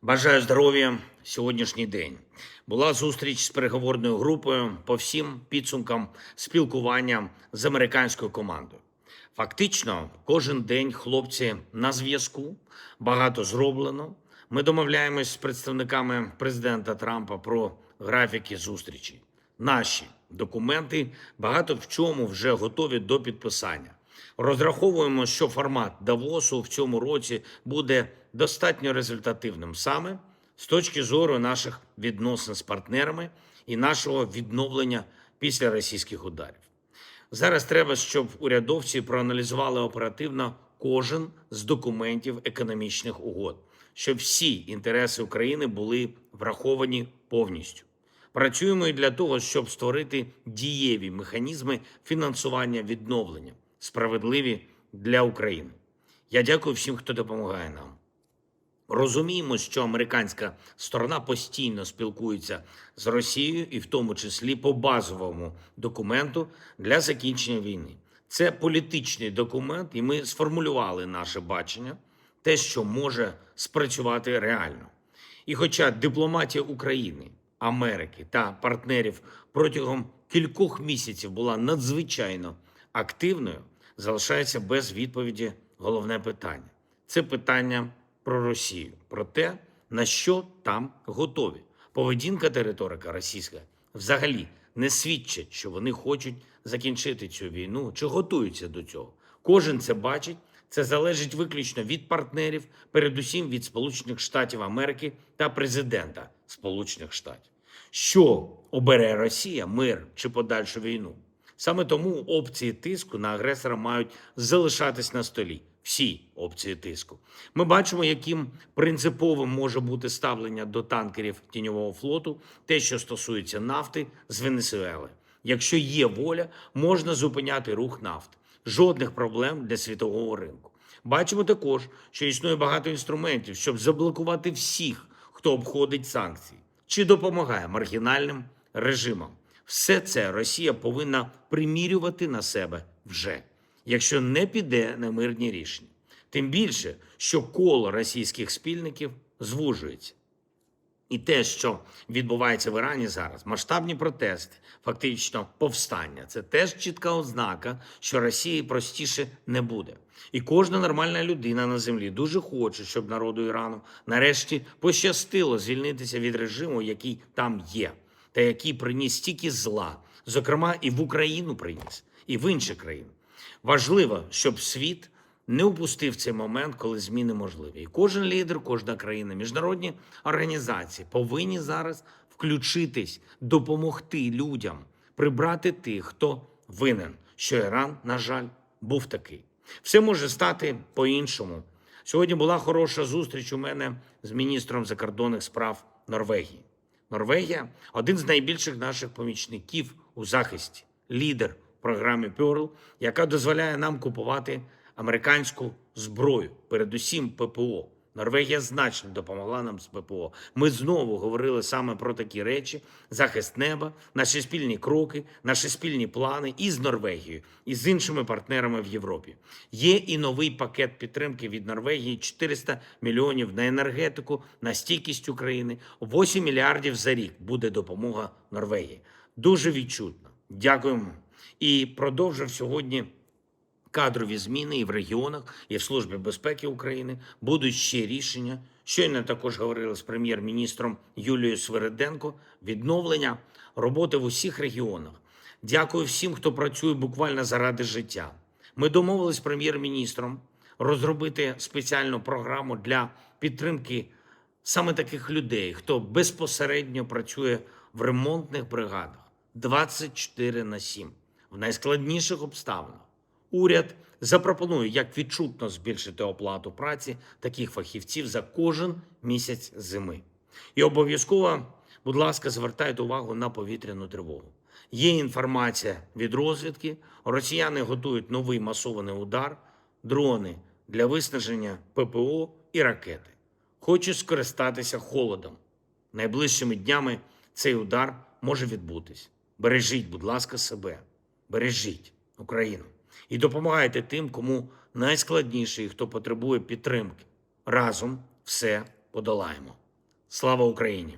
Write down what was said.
Бажаю здоров'я сьогоднішній день. Була зустріч з переговорною групою по всім підсумкам спілкування з американською командою. Фактично, кожен день хлопці на зв'язку, багато зроблено. Ми домовляємось з представниками президента Трампа про графіки зустрічей. Наші документи багато в чому вже готові до підписання. Розраховуємо, що формат Давосу в цьому році буде достатньо результативним саме з точки зору наших відносин з партнерами і нашого відновлення після російських ударів. Зараз треба, щоб урядовці проаналізували оперативно кожен з документів економічних угод, щоб всі інтереси України були враховані повністю. Працюємо і для того, щоб створити дієві механізми фінансування відновлення, справедливі для України. Я дякую всім, хто допомагає нам. Розуміємо, що американська сторона постійно спілкується з Росією і в тому числі по базовому документу для закінчення війни. Це політичний документ, і ми сформулювали наше бачення, те, що може спрацювати реально. І хоча дипломатія України, Америки та партнерів протягом кількох місяців була надзвичайно активною, залишається без відповіді головне питання. Це питання про Росію, про те, на що там готові. Поведінка та риторика російська взагалі не свідчать, що вони хочуть закінчити цю війну чи готуються до цього. Кожен це бачить, це залежить виключно від партнерів, передусім від Сполучених Штатів Америки та президента Сполучених Штатів. Що обере Росія – мир чи подальшу війну? Саме тому опції тиску на агресора мають залишатись на столі. Всі опції тиску. Ми бачимо, яким принциповим може бути ставлення до танкерів тіньового флоту, те, що стосується нафти з Венесуели. Якщо є воля, можна зупиняти рух нафти. Жодних проблем для світового ринку. Бачимо також, що існує багато інструментів, щоб заблокувати всіх, хто обходить санкції, чи допомагає маргінальним режимам. Все це Росія повинна примірювати на себе вже, якщо не піде на мирні рішення. Тим більше, що коло російських спільників звужується. І те, що відбувається в Ірані зараз, масштабні протести, фактично повстання, це теж чітка ознака, що Росії простіше не буде. І кожна нормальна людина на землі дуже хоче, щоб народу Ірану нарешті пощастило звільнитися від режиму, який там є, та який приніс стільки зла, зокрема і в Україну приніс, і в інші країни. Важливо, щоб світ не упустив цей момент, коли зміни можливі. І кожен лідер, кожна країна, міжнародні організації повинні зараз включитись, допомогти людям, прибрати тих, хто винен, що Іран, на жаль, був такий. Все може стати по-іншому. Сьогодні була хороша зустріч у мене з міністром закордонних справ Норвегії. Норвегія – один з найбільших наших помічників у захисті, лідер в програмі Pearl, яка дозволяє нам купувати американську зброю, передусім ППО. Норвегія значно допомогла нам з ППО. Ми знову говорили саме про такі речі: захист неба, наші спільні кроки, наші спільні плани і з Норвегією, і з іншими партнерами в Європі. Є і новий пакет підтримки від Норвегії – 400 мільйонів на енергетику, на стійкість України, 8 мільярдів за рік буде допомога Норвегії. Дуже відчутно. Дякуємо. І продовжив сьогодні кадрові зміни і в регіонах, і в Службі безпеки України. Будуть ще рішення. Щойно також говорили з прем'єр-міністром Юлією Свириденко. Відновлення роботи в усіх регіонах. Дякую всім, хто працює буквально заради життя. Ми домовились з прем'єр-міністром розробити спеціальну програму для підтримки саме таких людей, хто безпосередньо працює в ремонтних бригадах 24/7 в найскладніших обставинах. Уряд запропонує, як відчутно збільшити оплату праці таких фахівців за кожен місяць зими. І обов'язково, будь ласка, звертайте увагу на повітряну тривогу. Є інформація від розвідки, росіяни готують новий масований удар, дрони для виснаження ППО і ракети. Хочу скористатися холодом. Найближчими днями цей удар може відбутись. Бережіть, будь ласка, себе. Бережіть Україну. І допомагайте тим, кому найскладніше і хто потребує підтримки. Разом все подолаємо. Слава Україні!